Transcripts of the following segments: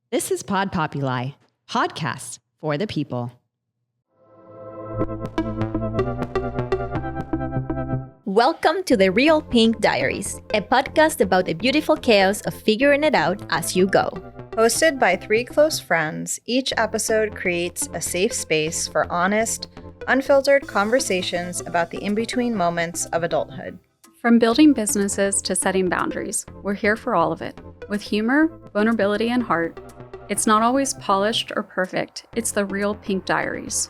This is Pod Populi, podcasts for the people. Welcome to the Real Pink Diaries, a podcast about the beautiful chaos of figuring it out as you go. Hosted by three close friends, each episode creates a safe space for honest, unfiltered conversations about the in-between moments of adulthood. From building businesses to setting boundaries, we're here for all of it. With humor, vulnerability, and heart, it's not always polished or perfect. It's the Real Pink Diaries.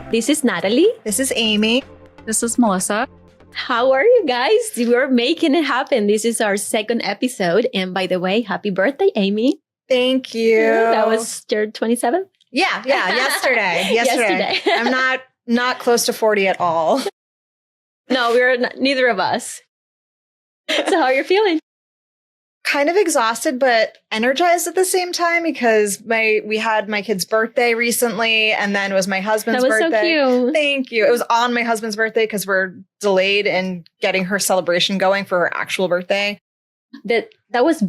This is Natalie. This is Amy. This is Melissa. How are you guys? We're making it happen. This is our second episode. And by the way, happy birthday, Amy. Thank you. That was your 27th? Yeah, yesterday. I'm not close to 40 at all. No, we're not, neither of us. So how are you feeling? Kind of exhausted, but energized at the same time because we had my kid's birthday recently, and then it was my husband's birthday. That was so cute. Thank you. It was on my husband's birthday because we're delayed in getting her celebration going for her actual birthday. That was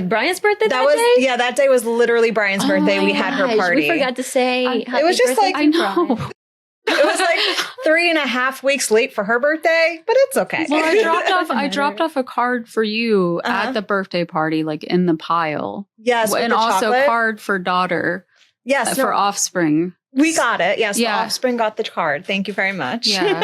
Brian's birthday day? Yeah, that day was literally Brian's birthday. We had her party. We forgot to say it was just like, I know. It was like 3.5 weeks late for her birthday, but it's okay. Well, I dropped off a card for you at the birthday party, like in the pile. Yes, and also a card for daughter. Yes, for offspring. We got it. Yes, yeah. The offspring got the card. Thank you very much. Yeah.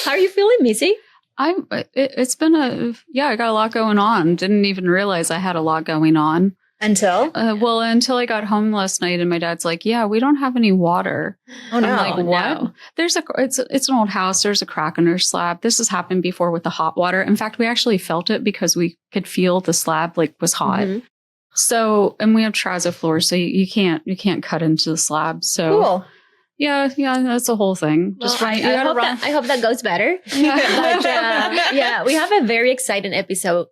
How are you feeling, Missy? It's been I got a lot going on. Didn't even realize I had a lot going on. Until? Until I got home last night and my dad's like, yeah, we don't have any water. Oh, no. I'm like, what? No. It's an old house. There's a crack in our slab. This has happened before with the hot water. In fact, we actually felt it because we could feel the slab was hot. Mm-hmm. So, and we have terrazzo floors, so you can't cut into the slab. So cool. Yeah, that's the whole thing. Well, I hope that goes better. Yeah. But we have a very exciting episode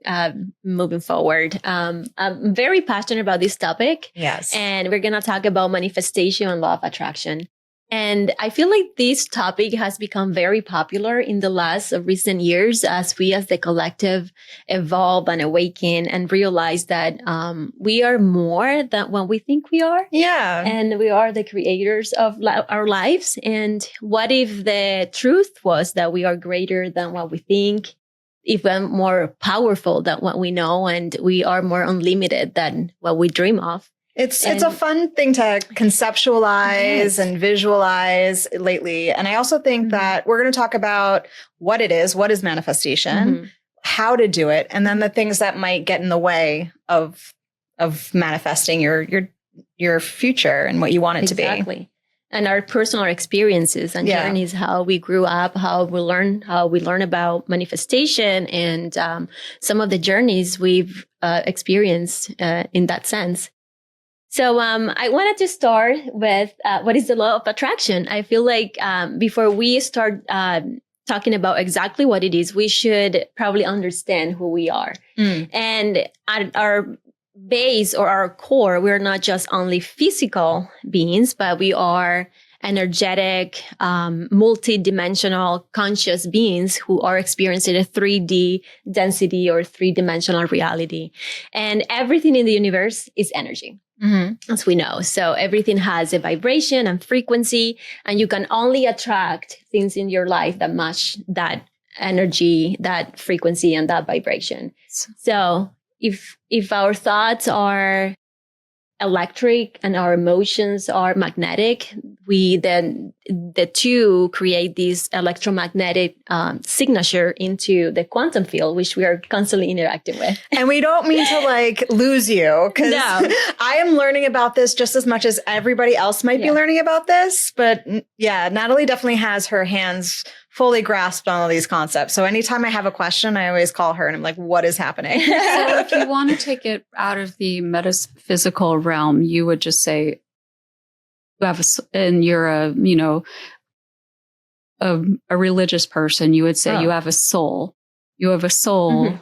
moving forward. I'm very passionate about this topic. Yes. And we're going to talk about manifestation and law of attraction. And I feel like this topic has become very popular in the last recent years as we as the collective evolve and awaken and realize that we are more than what we think we are. Yeah. And we are the creators of our lives. And what if the truth was that we are greater than what we think, even more powerful than what we know, and we are more unlimited than what we dream of? It's a fun thing to conceptualize and visualize lately. And I also think that we're going to talk about what it is, what is manifestation, how to do it, and then the things that might get in the way of manifesting your future and what you want it to be. Exactly. And our personal experiences and journeys, how we grew up, how we learn about manifestation, and some of the journeys we've experienced in that sense. So I wanted to start with what is the law of attraction. I feel like before we start talking about exactly what it is, we should probably understand who we are. And at our base or our core, we're not just only physical beings, but we are energetic, multi-dimensional conscious beings who are experiencing a 3D density or three-dimensional reality. And everything in the universe is energy. As we know. So everything has a vibration and frequency, and you can only attract things in your life that match that energy, that frequency, and that vibration. So if our thoughts are electric and our emotions are magnetic, the two create this electromagnetic signature into the quantum field, which we are constantly interacting with. And we don't mean to lose you, because I am learning about this just as much as everybody else might be learning about this. But Natalie definitely has her hands fully grasped on all these concepts. So anytime I have a question, I always call her and I'm like, what is happening? So if you want to take it out of the metaphysical realm, you would just say, you're a religious person, you would say you have a soul. You have a soul,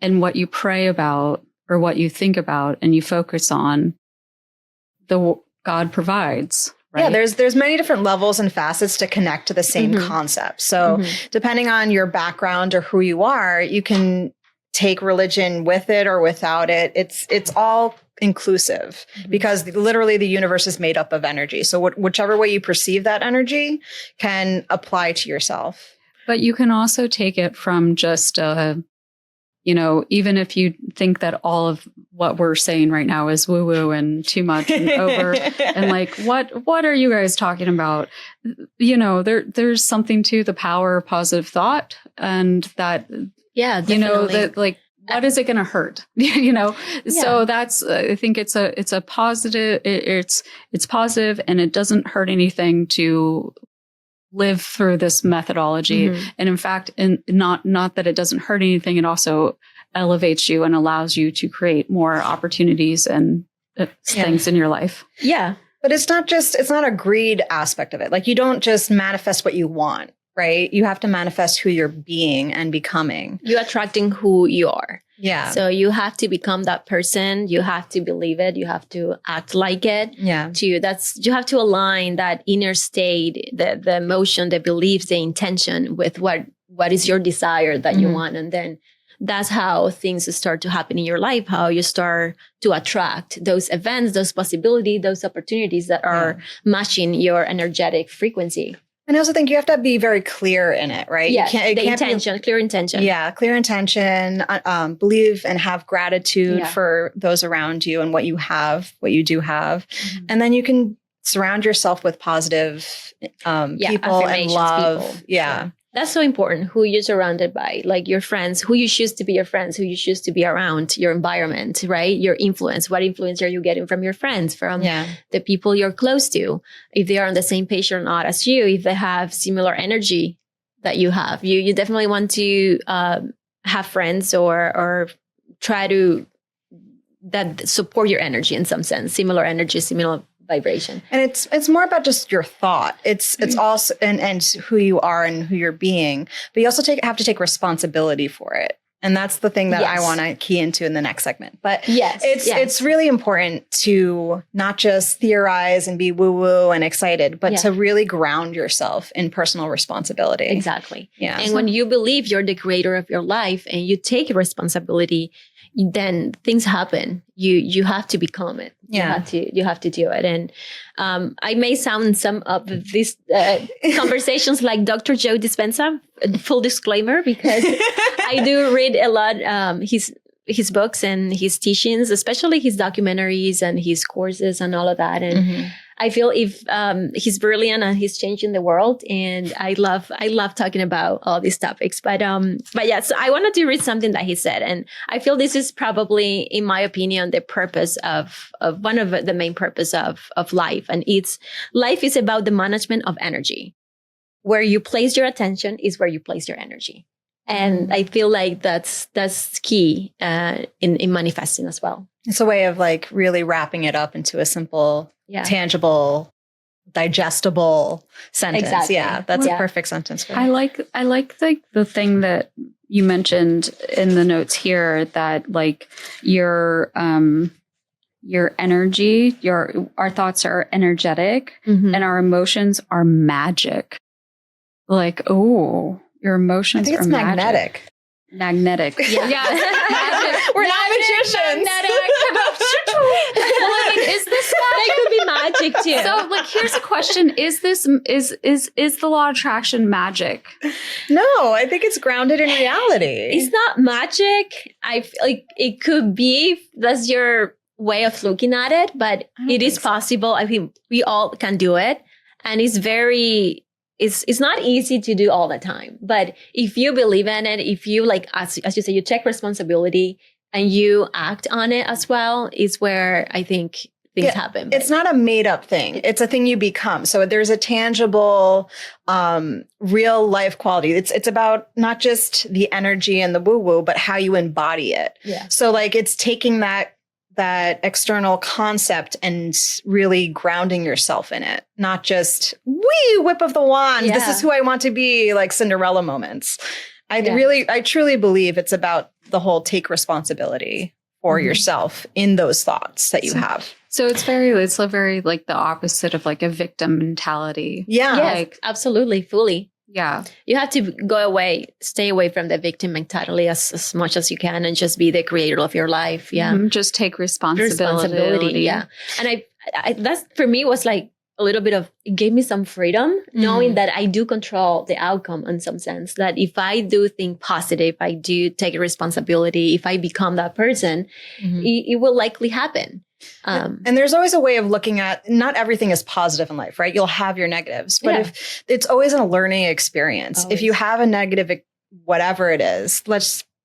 and what you pray about or what you think about and you focus on, God provides. right? Yeah, there's many different levels and facets to connect to the same concept. So depending on your background or who you are, you can take religion with it or without it. It's all inclusive because literally the universe is made up of energy. So whichever way you perceive that energy can apply to yourself. But you can also take it from just, even if you think that all of what we're saying right now is woo woo and too much and over and like, what are you guys talking about? There's something to the power of positive thought and that, definitely. that like, what is it going to hurt? So that's, I think it's a positive, it's positive and it doesn't hurt anything to live through this methodology. And in fact, not that it doesn't hurt anything, it also elevates you and allows you to create more opportunities and things in your life. Yeah. But it's not a greed aspect of it. Like you don't just manifest what you want, right? You have to manifest who you're being and becoming. You're attracting who you are. Yeah. So you have to become that person. You have to believe it. You have to act like it. Yeah. You have to align that inner state, the emotion, the beliefs, the intention with what is your desire that you want. And then that's how things start to happen in your life, how you start to attract those events, those possibilities, those opportunities that are matching your energetic frequency. And I also think you have to be very clear in it, right? Yeah, clear intention. Yeah, clear intention, believe and have gratitude for those around you and what you do have. And then you can surround yourself with positive people and love. People. Yeah. Sure. That's so important, who you're surrounded by, like your friends, who you choose to be your friends, who you choose to be around, your environment, right? Your influence. What influence are you getting from your friends, from the people you're close to? If they are on the same page or not as you, if they have similar energy that you have, you definitely want to have friends or try to that support your energy in some sense, similar energy, similar vibration. And it's more about just your thought. It's also and who you are and who you're being, but you also have to take responsibility for it. And that's the thing that I want to key into in the next segment. But it's really important to not just theorize and be woo-woo and excited, but to really ground yourself in personal responsibility. Exactly. Yeah. And when you believe you're the creator of your life and you take responsibility, then things happen. You have to become it. Yeah. You have to do it. And I may sound some of these conversations like Dr. Joe Dispenza, full disclaimer, because I do read a lot his books and his teachings, especially his documentaries and his courses and all of that. And I feel if he's brilliant and he's changing the world, and I love talking about all these topics. But yeah, so I wanted to read something that he said, and I feel this is probably, in my opinion, the purpose of one of the main purpose of life, and life is about the management of energy. Where you place your attention is where you place your energy. And I feel like that's key in manifesting as well. It's a way of like really wrapping it up into a simple, tangible, digestible sentence. Exactly. Yeah, that's a perfect sentence for it. I like the thing that you mentioned in the notes here, that like your energy, our thoughts are energetic and our emotions are magic. Like, your emotions are magnetic. Magnetic. Yeah. Magic. We're not magicians. Well, I mean, is this magic? That could be magic too. So, like, here's a question: is the law of attraction magic? No, I think it's grounded in reality. It's not magic. I feel like it could be. That's your way of looking at it, but it is possible. I think we all can do it, and it's very. It's not easy to do all the time, but if you believe in it, if you like, as you say, you take responsibility and you act on it as well, is where I think things happen. It's not a made up thing. It's a thing you become. So there's a tangible, real life quality. It's about not just the energy and the woo woo, but how you embody it. Yeah. So like it's taking that external concept and really grounding yourself in it, not just whip of the wand. Yeah. This is who I want to be, like Cinderella moments. I truly believe it's about the whole take responsibility for yourself in those thoughts that you have. So it's a very like the opposite of like a victim mentality. Yeah. Yes, Like, absolutely, fully. yeah. You have to stay away from the victim mentality as much as you can and just be the creator of your life. Yeah. Just take responsibility. Yeah. And I that's for me was like a little bit of, it gave me some freedom knowing that I do control the outcome in some sense, that if I do think positive, I do take responsibility, if I become that person, it will likely happen. And there's always a way of looking at, not everything is positive in life, right? You'll have your negatives, but if it's always a learning experience. Always. If you have a negative, whatever it is,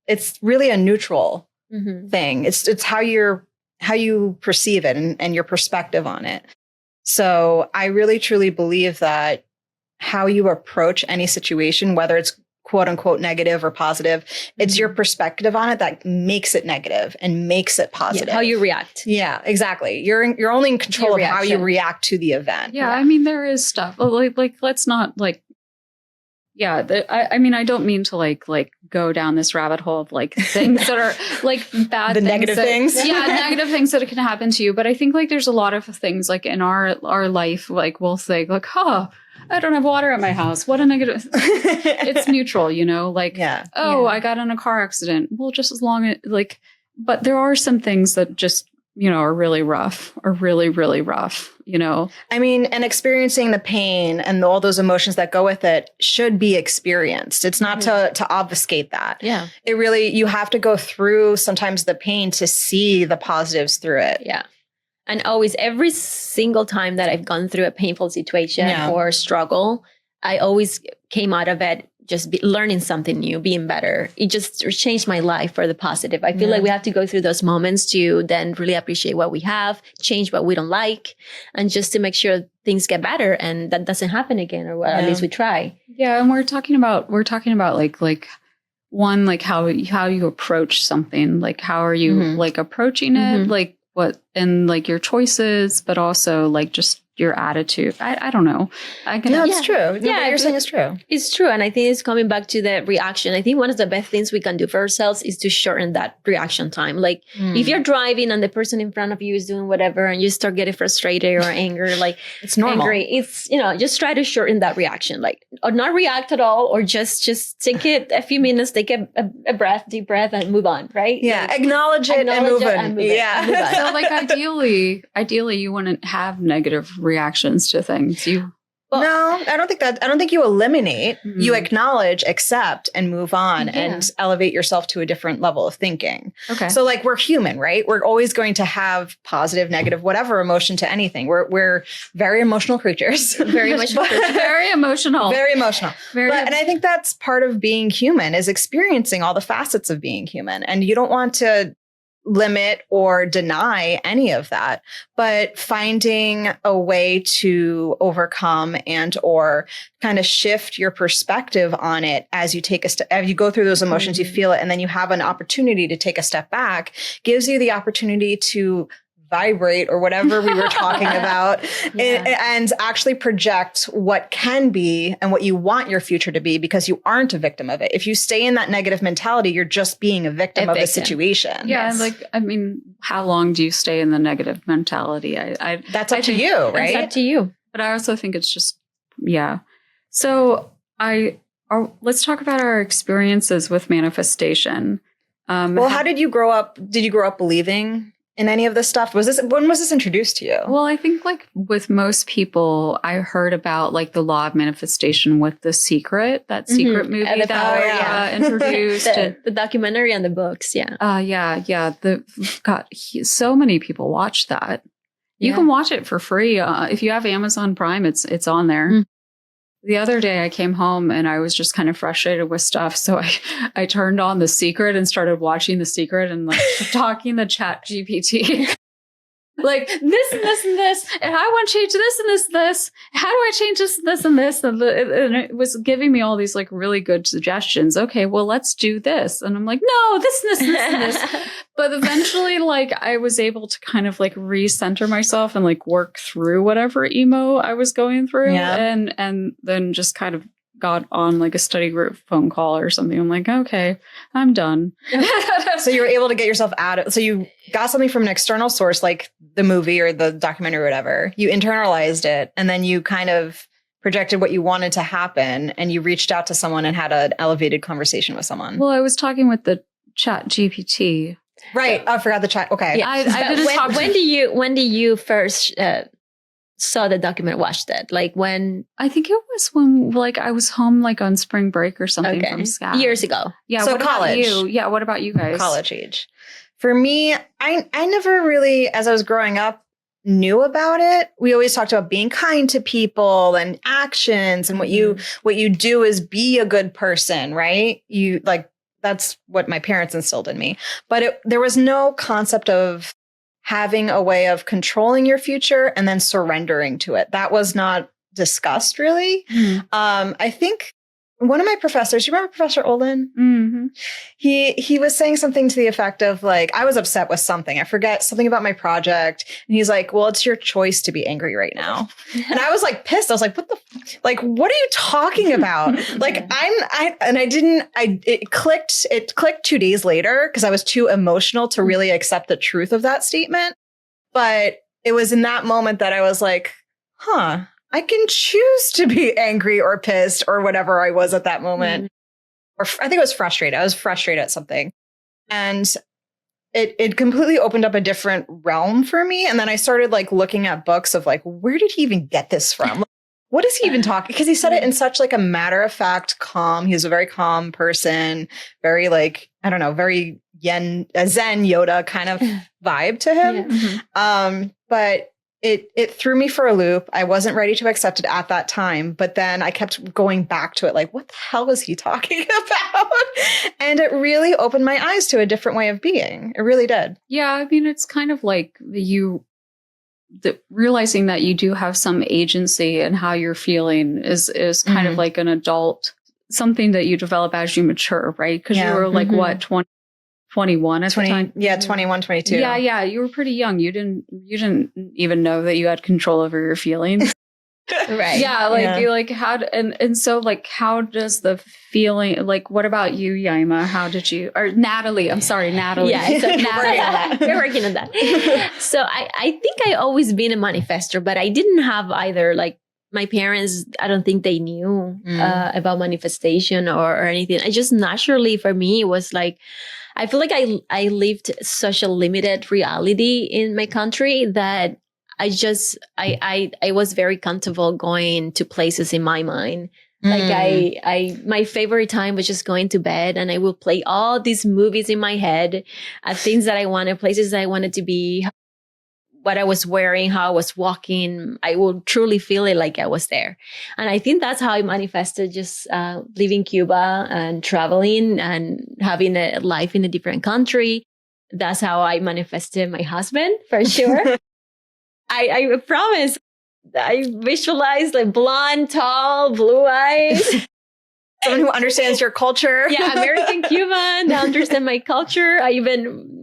it's really a neutral thing. It's how you perceive it and your perspective on it. So I really truly believe that how you approach any situation, whether it's quote unquote negative or positive, it's your perspective on it that makes it negative and makes it positive. Yeah, how you react. Yeah, exactly. You're only in control of how you react to the event. Yeah, I mean, there is stuff like let's not like, I mean, I don't mean to like go down this rabbit hole of like things that are like bad, negative things. Yeah, negative things that can happen to you. But I think like there's a lot of things like in our life, like we'll say like, I don't have water at my house. What a negative. It's neutral, you know, like, I got in a car accident. Well, just as long as like, but there are some things that just, you know, are really rough, really rough, you know. I mean, and experiencing the pain and all those emotions that go with it should be experienced. It's not to obfuscate that. Yeah. It really, you have to go through sometimes the pain to see the positives through it. Yeah. And always, every single time that I've gone through a painful situation or struggle, I always came out of it just learning something new, being better. It just changed my life for the positive. I feel like we have to go through those moments to then really appreciate what we have, change what we don't like, and just to make sure things get better and that doesn't happen again, or at least we try. Yeah, and we're talking about like one, like how you approach something, like how are you like approaching it, like what, and like your choices, but also like just your attitude. I don't know. It's true. What you're saying is true. It's true. And I think it's coming back to the reaction. I think one of the best things we can do for ourselves is to shorten that reaction time. Like if you're driving and the person in front of you is doing whatever and you start getting frustrated or angry, like it's normal. Angry, it's, you know, just try to shorten that reaction, like, or not react at all, or just take it a few minutes, take a breath, deep breath, and move on. Right. Yeah. Like, acknowledge it and move on. Yeah. So like ideally you wouldn't have negative reactions to things. No, I don't think you eliminate. You acknowledge, accept, and move on and elevate yourself to a different level of thinking. Okay. So like we're human, right? We're always going to have positive, negative, whatever emotion to anything. We're very emotional creatures. Very emotional. Very emotional. Very emotional. And I think that's part of being human, is experiencing all the facets of being human. And you don't want to limit or deny any of that, but finding a way to overcome and or kind of shift your perspective on it as you take a step, as you go through those emotions, you feel it, and then you have an opportunity to take a step back, gives you the opportunity to vibrate or whatever we were talking about and actually project what can be and what you want your future to be, because you aren't a victim of it. If you stay in that negative mentality, you're just being a victim of the situation. Yeah. Yes. Like, I mean, how long do you stay in the negative mentality? That's up to you, right? It's up to you. But I also think it's just, So let's talk about our experiences with manifestation. How did you grow up? Did you grow up believing in any of this stuff? When was this introduced to you? Well, I think like with most people, I heard about like the law of manifestation with The Secret, that Secret movie that introduced the documentary and the books. Yeah. So many people watch that. You can watch it for free. If you have Amazon Prime, it's on there. The other day I came home and I was just kind of frustrated with stuff. So I turned on The Secret and started watching The Secret and like talking to Chat GPT. Like this and this and this. And I want to change this and this and this. How do I change this and this and this? And it was giving me all these like really good suggestions. Okay, well, let's do this. And I'm like, no, this and this and this and this. But eventually, like, I was able to kind of like recenter myself and like work through whatever emo I was going through. And then just kind of got on like a study group phone call or something. I'm like, okay, I'm done. So you were able to get yourself out of, so you got something from an external source, like the movie or the documentary or whatever. You internalized it, and then you kind of projected what you wanted to happen, and you reached out to someone and had an elevated conversation with someone. Well, I was talking with the Chat GPT. Right. I forgot the chat. Okay. Yeah. I didn't talk to- when do you first saw the document, watched it? Like when? I think it was when like I was home like on spring break or something Okay. from SCAD. Years ago. Yeah. So what about college. you? Yeah. What about you guys? College age. For me, I never really, as I was growing up, knew about it. We always talked about being kind to people and actions, and what you do is be a good person, right? You like, that's what my parents instilled in me. But there was no concept of having a way of controlling your future and then surrendering to it. That was not discussed really. I think one of my professors, you remember Professor Olin? Mm-hmm. He was saying something to the effect of like, I was upset with something. I forget something about my project. And he's like, well, it's your choice to be angry right now. And I was like pissed. I was like, what are you talking about? Like it clicked 2 days later because I was too emotional to really accept the truth of that statement. But it was in that moment that I was like, I can choose to be angry or pissed or whatever I was at that moment. Or I think it was frustrated. I was frustrated at something. And it completely opened up a different realm for me. And then I started like looking at books of like, where did he even get this from? What is he even talking? Because he said it in such like a matter of fact, calm. He was a very calm person, very like, I don't know, very Zen Yoda kind of vibe to him. But it threw me for a loop. I wasn't ready to accept it at that time, but then I kept going back to it. Like, what the hell was he talking about? And it really opened my eyes to a different way of being. It really did. Yeah. I mean, it's kind of like realizing that you do have some agency in how you're feeling is kind of like an adult, something that you develop as you mature, right? Because you were like, what, 21 at the time? Yeah, 21, 22. Yeah. You were pretty young. You didn't even know that you had control over your feelings. Right. Yeah. You like how and so like how does the feeling like what about you, Yaima? How did you or Natalie? I'm sorry, Natalie. Yeah, so we're working on that. So I think I always been a manifestor, but I didn't have either like my parents, I don't think they knew about manifestation or anything. I just naturally, for me, it was like, I feel like I lived such a limited reality in my country that I was very comfortable going to places in my mind. Like my favorite time was just going to bed and I will play all these movies in my head, things that I wanted, places that I wanted to be, what I was wearing, how I was walking. I will truly feel it like I was there. And I think that's how I manifested just leaving Cuba and traveling and having a life in a different country. That's how I manifested my husband, for sure. I promise. I visualized like blonde, tall, blue eyes. Someone who understands your culture. Yeah, American Cuban, that understand my culture.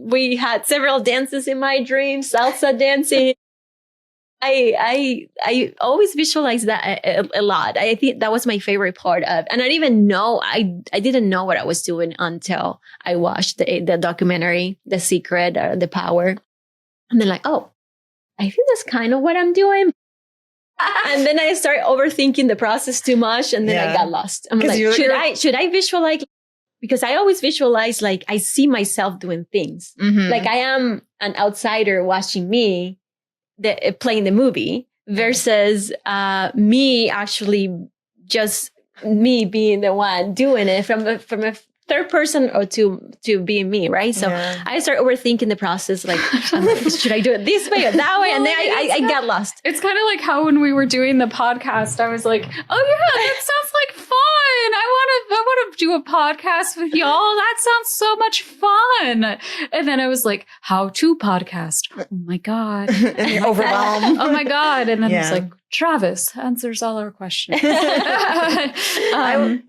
We had several dances in my dreams, salsa dancing. I always visualize that a lot. I think that was my favorite part of, and I didn't know what I was doing until I watched the documentary, The Secret, The Power. And then like, oh, I think that's kind of what I'm doing. And then I started overthinking the process too much. And then I got lost. I'm like, should I visualize? Because I always visualize, like, I see myself doing things. Like I am an outsider watching me playing the movie versus me actually just me being the one doing it from a third person or to being me, right? So I started overthinking the process. Like, should I do it this way or that way? And then I got lost. It's kind of like how when we were doing the podcast, I was like, oh yeah, that sounds like fun. I want to do a podcast with y'all. That sounds so much fun. And then I was like, how to podcast? Oh my God. And you're overwhelmed. Oh my God. And then it's like, Travis answers all our questions.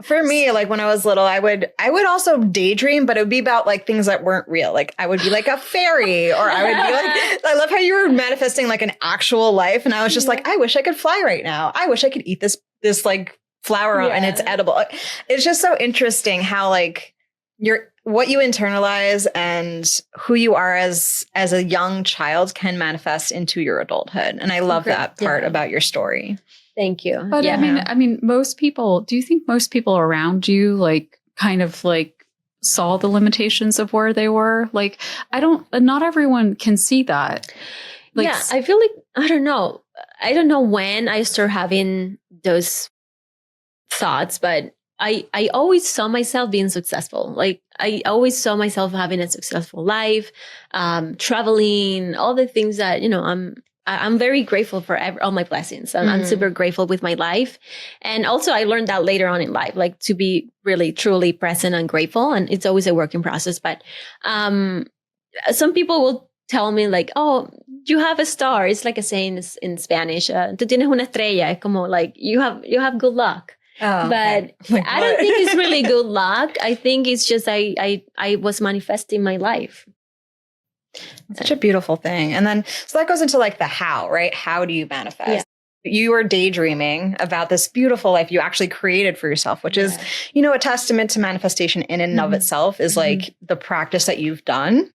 For me, like when I was little, I would also daydream, but it would be about like things that weren't real. Like I would be like a fairy, or I would be like, I love how you were manifesting like an actual life. And I was just like, I wish I could fly right now. I wish I could eat this like flower and it's edible. It's just so interesting how like what you internalize and who you are as a young child can manifest into your adulthood. And I love that part about your story. Thank you. But I mean, most people, do you think most people around you like kind of like saw the limitations of where they were? Like, not everyone can see that. Like, yeah, I feel like, I don't know when I start having those thoughts, but I always saw myself being successful. Like I always saw myself having a successful life, traveling, all the things that, you know, I'm very grateful for all my blessings. I'm super grateful with my life. And also I learned that later on in life, like to be really, truly present and grateful. And it's always a working process. But some people will tell me like, oh, you have a star. It's like a saying in Spanish. Tú tienes una estrella. Como like you have good luck. Oh, but like I don't think it's really good luck. I think it's just I was manifesting my life. Such a beautiful thing. And then, so that goes into like the how, right? How do you manifest? Yeah. You were daydreaming about this beautiful life you actually created for yourself, which is, you know, a testament to manifestation in and of itself is like the practice that you've done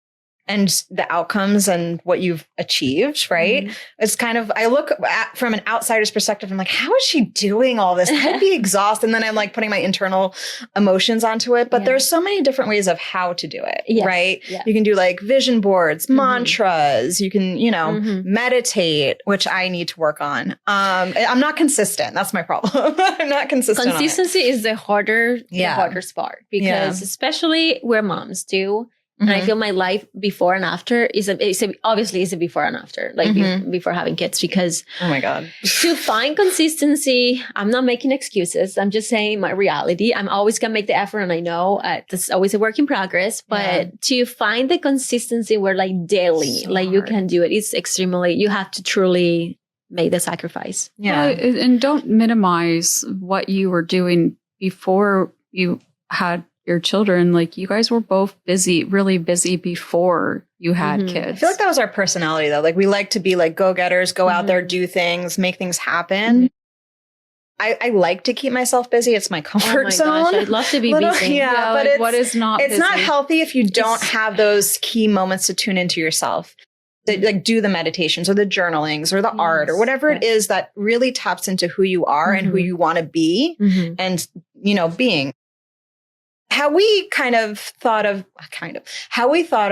and the outcomes and what you've achieved, right? It's kind of, I look at from an outsider's perspective, I'm like, how is she doing all this? I'd be exhausted. And then I'm like putting my internal emotions onto it. But there's so many different ways of how to do it, right? Yeah. You can do like vision boards, mantras. You can, you know, meditate, which I need to work on. I'm not consistent. That's my problem. I'm not consistent. Consistency is the harder part because especially we're moms too. And I feel my life before and after obviously is a before and after, like before having kids, because oh my God, to find consistency, I'm not making excuses. I'm just saying my reality. I'm always going to make the effort. And I know that's always a work in progress, but to find the consistency where like daily, so like hard. You can do it. It's extremely, you have to truly make the sacrifice. Yeah. And don't minimize what you were doing before you had your children. Like you guys were both busy, really busy before you had kids. I feel like that was our personality though. Like we like to be like go-getters, go out there, do things, make things happen. I like to keep myself busy. It's my comfort zone. Gosh, I'd love to be busy. Yeah, but like, what is not it's busy? not healthy if you don't have those key moments to tune into yourself. Like do the meditations or the journalings or the art or whatever it is that really taps into who you are and who you want to be and, you know, being. How we thought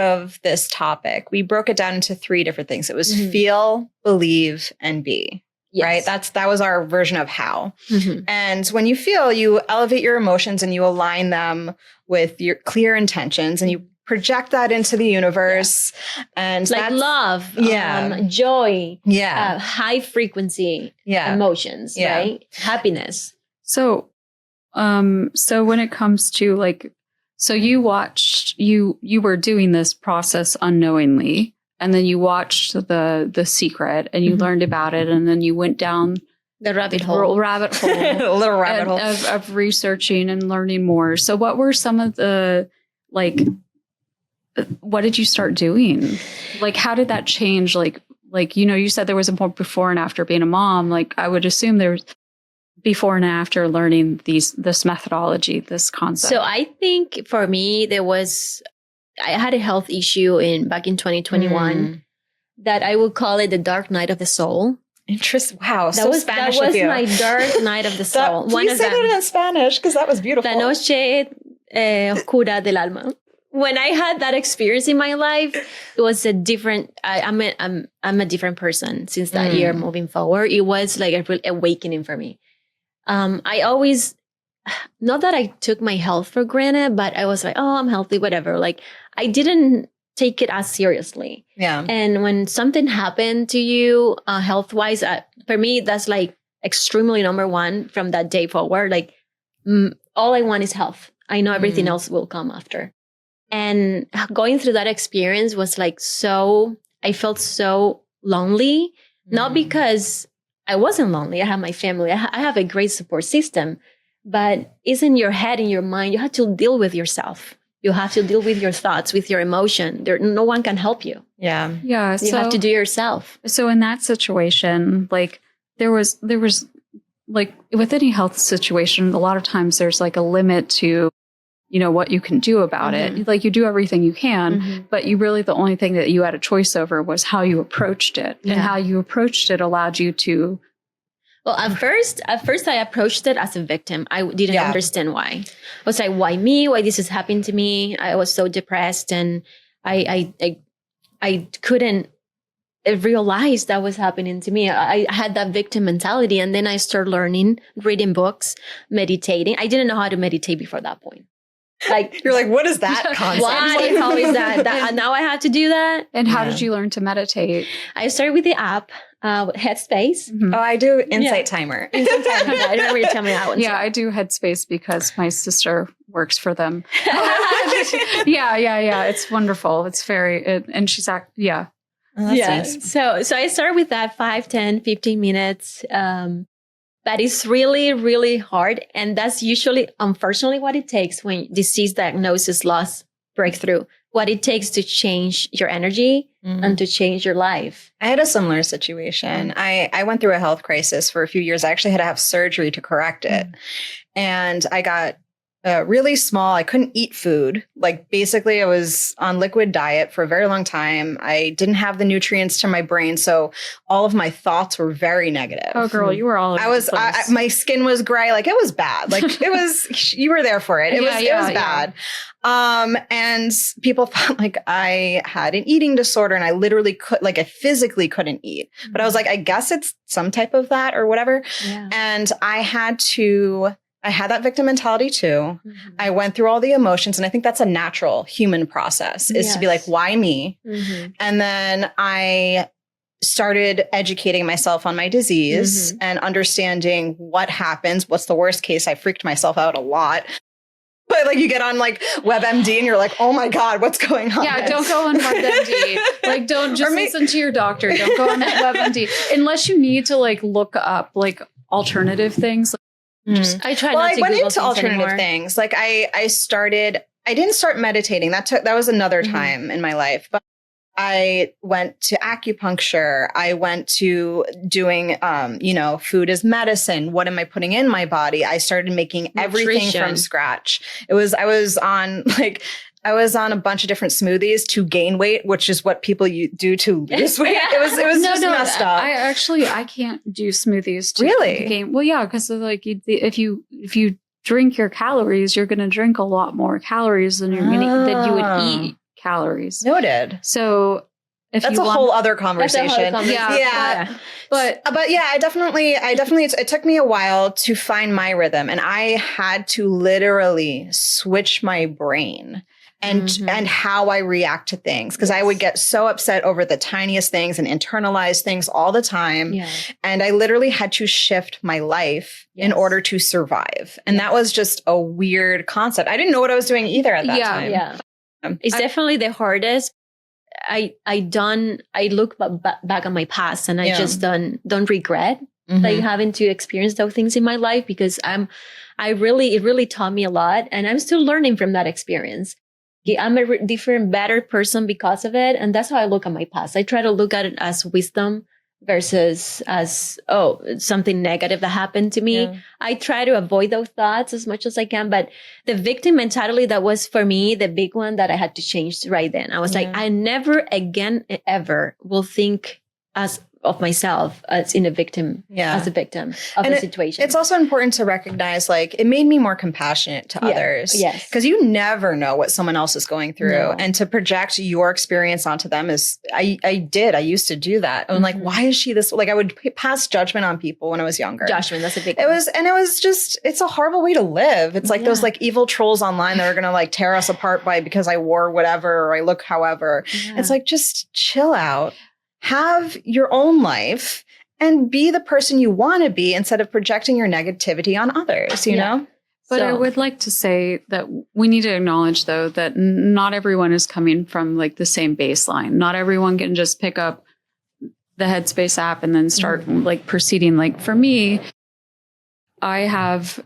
of this topic, we broke it down into 3 different things. It was feel, believe, and be. Yes. Right? That was our version of how. And when you feel, you elevate your emotions and you align them with your clear intentions and you project that into the universe. And like love, joy, high frequency emotions, right? Happiness. So when it comes to like, so you watched, you were doing this process unknowingly, and then you watched the Secret and you learned about it, and then you went down the rabbit hole, a little rabbit hole of researching and learning more. So what were some of the, like, what did you start doing? Like, how did that change? Like, you know, you said there was a before and after being a mom. Like, I would assume there's before and after learning this methodology, this concept. So I think for me, I had a health issue back in 2021 that I would call it the dark night of the soul. Interesting. Wow. That was Spanish that was my dark night of the soul. Please say that in Spanish because that was beautiful. La noche oscura del alma. When I had that experience in my life, it was a different. I'm a different person since that year. Moving forward, it was like a real awakening for me. I always, not that I took my health for granted, but I was like, oh, I'm healthy, whatever. Like I didn't take it as seriously. Yeah. And when something happened to you, health-wise, for me, that's like extremely number one from that day forward. Like all I want is health. I know everything else will come after. And going through that experience was like I felt so lonely, not because I wasn't lonely. I have my family. I have a great support system, but it's in your head, in your mind. You have to deal with yourself. You have to deal with your thoughts, with your emotion. No one can help you. Yeah. Yeah. You have to do yourself. So in that situation, like there was like with any health situation, a lot of times there's like a limit to, what you can do about it. Like you do everything you can, but you really, the only thing that you had a choice over was how you approached it, and how you approached it allowed you to. Well, at first I approached it as a victim. I didn't understand why. I was like, why me? Why this is happening to me? I was so depressed, and I couldn't realize that was happening to me. I had that victim mentality, and then I started learning, reading books, meditating. I didn't know how to meditate before that point. Like you're like, what is that concept? Why? How is that? Now I have to do that. And how did you learn to meditate? I started with the app, Headspace. Oh, I do Insight Timer. Insight Timer. I don't remember you tell me that one. Yeah, I do Headspace because my sister works for them. Yeah. It's wonderful. It's and she's Oh, that's nice. So I started with that 5, 10, 15 minutes. But it's really, really hard. And that's usually, unfortunately, what it takes when disease diagnosis, loss, breakthrough, what it takes to change your energy and to change your life. I had a similar situation. I went through a health crisis for a few years. I actually had to have surgery to correct it. And I got really small. I couldn't eat food. Like basically I was on liquid diet for a very long time. I didn't have the nutrients to my brain. So all of my thoughts were very negative. Oh girl, you were all over the place. My skin was gray. Like it was bad. Like it was, you were there for it. It was bad. And people thought like I had an eating disorder, and I literally I physically couldn't eat, but I was like, I guess it's some type of that or whatever. Yeah. And I had that victim mentality too. I went through all the emotions, and I think that's a natural human process is to be like, why me? And then I started educating myself on my disease and understanding what happens. What's the worst case? I freaked myself out a lot. But like you get on like WebMD and you're like, oh my God, what's going on? Yeah, don't go on WebMD. Like don't just listen to your doctor. Don't go on WebMD unless you need to like look up like alternative things. I try not to went Google into alternative anymore. things. Like I didn't start meditating. That was another time in my life. But I went to acupuncture. I went to doing, food as medicine. What am I putting in my body? I started making everything from scratch. I was on a bunch of different smoothies to gain weight, which is what people do to lose weight. It was just messed up. I can't do smoothies to really gain. Well, yeah, because like if you drink your calories, you're going to drink a lot more calories than than you would eat calories. Noted. So that's a whole other conversation. Yeah. But yeah, I definitely, it took me a while to find my rhythm, and I had to literally switch my brain and how I react to things. Because I would get so upset over the tiniest things and internalize things all the time. Yeah. And I literally had to shift my life in order to survive. And that was just a weird concept. I didn't know what I was doing either at that time. Yeah. It's definitely the hardest. I look back on my past, and I just don't regret like having to experience those things in my life, because it really taught me a lot, and I'm still learning from that experience. I'm a different, better person because of it. And that's how I look at my past. I try to look at it as wisdom versus as, something negative that happened to me. Yeah. I try to avoid those thoughts as much as I can. But the victim mentality, that was for me, the big one that I had to change right then. I was like, I never again, ever will think of myself as a victim of a situation. It's also important to recognize, like, it made me more compassionate to others. Yes. Because you never know what someone else is going through. No. And to project your experience onto them is, I used to do that. I'm like, why is she this? Like, I would pass judgment on people when I was younger. Judgment, that's a big one. It's a horrible way to live. It's like those like evil trolls online that are going to like tear us apart because I wore whatever or I look however. Yeah. It's like, just chill out. Have your own life and be the person you want to be instead of projecting your negativity on others, you know? But I would like to say that we need to acknowledge, though, that not everyone is coming from like the same baseline. Not everyone can just pick up the Headspace app and then start like proceeding. Like for me, I have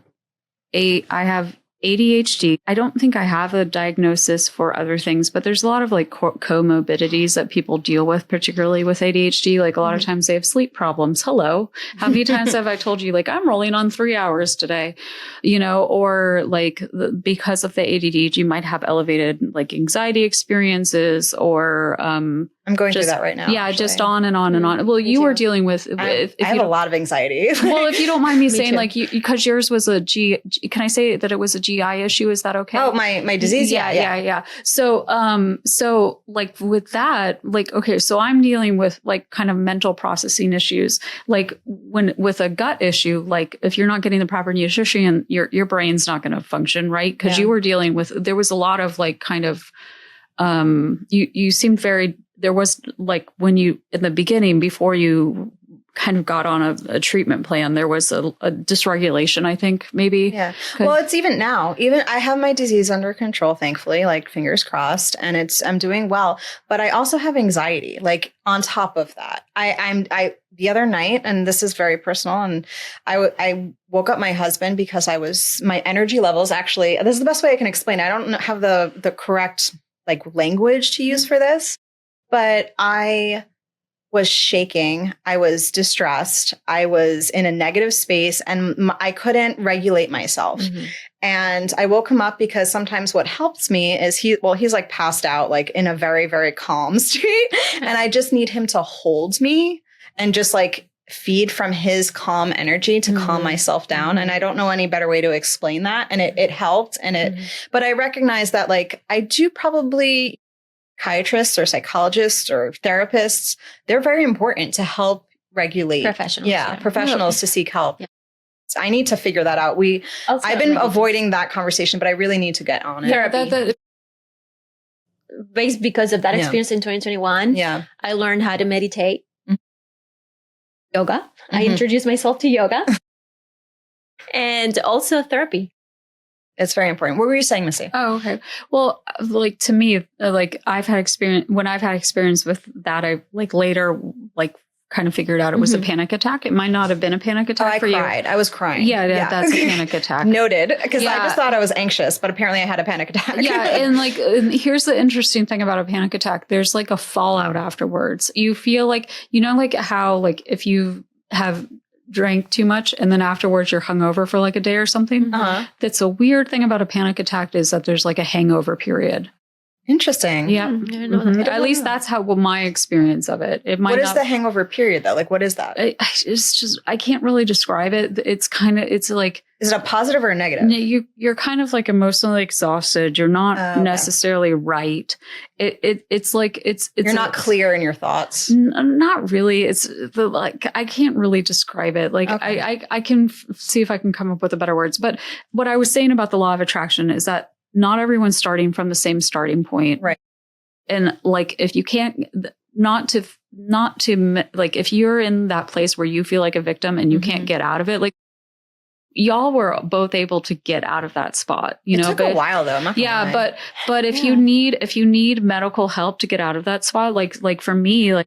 ADHD. I don't think I have a diagnosis for other things, but there's a lot of like comorbidities that people deal with, particularly with ADHD. Like a lot of times they have sleep problems. Hello. How many times have I told you, like, I'm rolling on 3 hours today, or like because of the ADD, you might have elevated like anxiety experiences or, I'm going through that right now. Yeah, actually. Just on and on and on. Well, you were dealing with. I have a lot of anxiety. Well, if you don't mind me saying, too. like, because yours was a can I say that it was a GI issue? Is that okay? Oh, my disease. Yeah. So like with that, like, okay, so I'm dealing with like kind of mental processing issues. Like when with a gut issue, like if you're not getting the proper nutrition, your brain's not going to function, right? Because you were dealing with. There was a lot of like kind of. You seemed very. There was like when you in the beginning before you kind of got on a treatment plan, there was a dysregulation, I think maybe. Yeah. Well, it's even now. Even I have my disease under control, thankfully, like fingers crossed, and I'm doing well. But I also have anxiety. Like on top of that, I the other night, and this is very personal, and I woke up my husband because my energy levels actually. This is the best way I can explain it. I don't have the correct like language to use for this. But I was shaking. I was distressed. I was in a negative space and I couldn't regulate myself. Mm-hmm. And I woke him up because sometimes what helps me is he's like passed out, like in a very, very calm state. And I just need him to hold me and just like feed from his calm energy to calm myself down. And I don't know any better way to explain that. And it helped. And but I recognize that like I do probably psychiatrists or psychologists or therapists, they're very important to help regulate professionals. Professionals to seek help. Yeah. So I need to figure that out. I've been avoiding that conversation, but I really need to get on it. Therapy. Based because of that experience in 2021, I learned how to meditate. Yoga. I introduced myself to yoga. And also therapy. It's very important. What were you saying, Missy? Oh, okay. Well, like to me, like I've had experience with that. I like later, like kind of figured out it was a panic attack. It might not have been a panic attack for you. I was crying. Yeah. That's a panic attack. Noted. Because I just thought I was anxious, but apparently I had a panic attack. And here's the interesting thing about a panic attack. There's like a fallout afterwards. You feel like, like how like if you have drank too much and then afterwards you're hungover for like a day or something. That's a weird thing about a panic attack is that there's like a hangover period. Interesting. Yeah. At least that's how my experience of it. It might. What is the hangover period though? Like what is that? It's just I can't really describe it. It's like. Is it a positive or a negative? You're kind of like emotionally exhausted. You're not necessarily right. It's like it's you're not clear in your thoughts. Not really. It's like I can't really describe it. Like I can see if I can come up with a better words. But what I was saying about the law of attraction is that not everyone's starting from the same starting point. Right. And like, if you can't, not to like, if you're in that place where you feel like a victim and you can't get out of it, like y'all were both able to get out of that spot, It took a while though. But if you need medical help to get out of that spot, like for me, like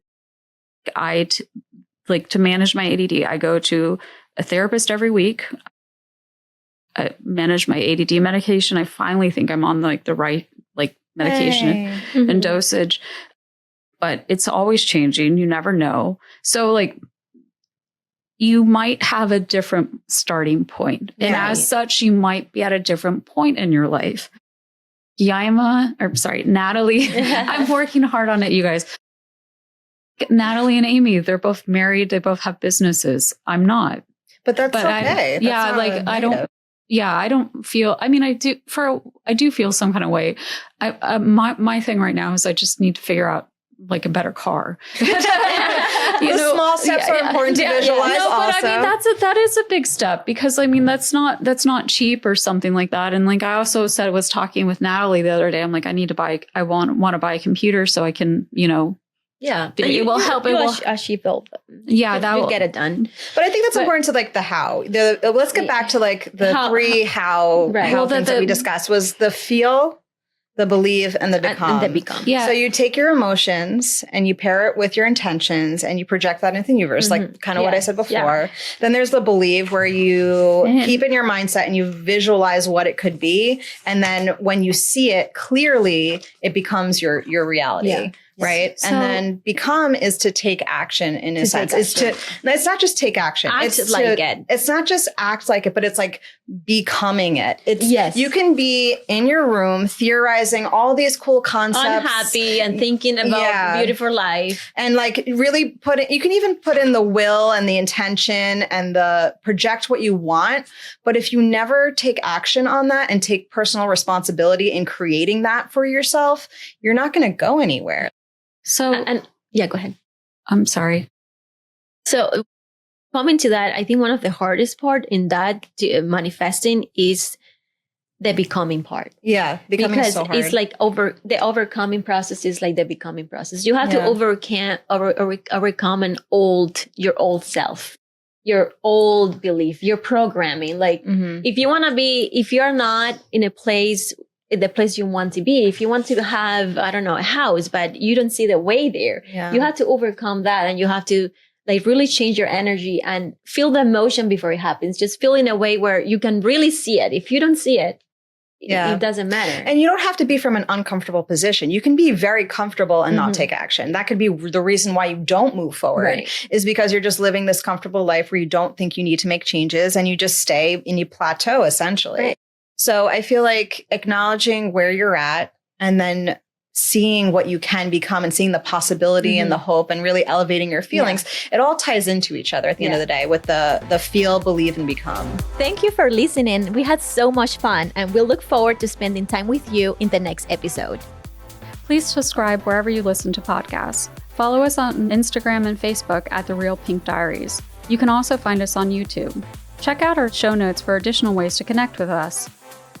to manage my ADD, I go to a therapist every week. I manage my ADD medication. I finally think I'm on like the right like medication and dosage, but it's always changing. You never know. So like you might have a different starting point. And as such, you might be at a different point in your life. Natalie, I'm working hard on it, you guys. Natalie and Amy, they're both married. They both have businesses. I'm not. But that's okay. I don't feel, I mean, I do feel some kind of way. My thing right now is I just need to figure out like a better car. Small steps are important to visualize. No, but also. I mean, that is a big step because I mean, that's not cheap or something like that. And like, I also was talking with Natalie the other day. I'm like, I want to buy a computer so I can, it will help. It will. She built. Yeah, that will get it done. But I think that's important to like the how. Let's get back to like the three how things that we discussed was the feel, the believe, and the become. And the become. Yeah. So you take your emotions and you pair it with your intentions and you project that into the universe, like kind of what I said before. Yeah. Then there's the believe, where you keep in your mindset and you visualize what it could be. And then when you see it clearly, it becomes your reality. Yeah. Right. So- and then become is to take action in a sense. It's not just take action. Act It's like it. It's not just act like it, but it's like becoming it. It's you can be in your room theorizing all these cool concepts. Unhappy and thinking about beautiful life. And like really you can even put in the will and the intention and the project what you want. But if you never take action on that and take personal responsibility in creating that for yourself, you're not going to go anywhere. So, And yeah, go ahead. I'm sorry. So coming to that, I think one of the hardest part in that manifesting is the becoming part. Yeah, becoming because so hard. it's like the overcoming process is like the becoming process. You have to overcome your old self, your old belief, your programming. Like if you're not in the place you want to be, if you want to have, I don't know, a house, but you don't see the way there, you have to overcome that, and you have to like really change your energy and feel the emotion before it happens. Just feel in a way where you can really see it. If you don't see it, it doesn't matter. And you don't have to be from an uncomfortable position. You can be very comfortable and not take action. That could be the reason why you don't move forward, is because you're just living this comfortable life where you don't think you need to make changes, and you just stay and you plateau essentially. Right. So I feel like acknowledging where you're at and then seeing what you can become and seeing the possibility and the hope and really elevating your feelings, it all ties into each other at the end of the day with the feel, believe, and become. Thank you for listening. We had so much fun, and we'll look forward to spending time with you in the next episode. Please subscribe wherever you listen to podcasts. Follow us on Instagram and Facebook at The Real Pink Diaries. You can also find us on YouTube. Check out our show notes for additional ways to connect with us.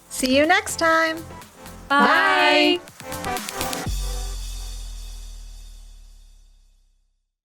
See you next time. Bye. Bye.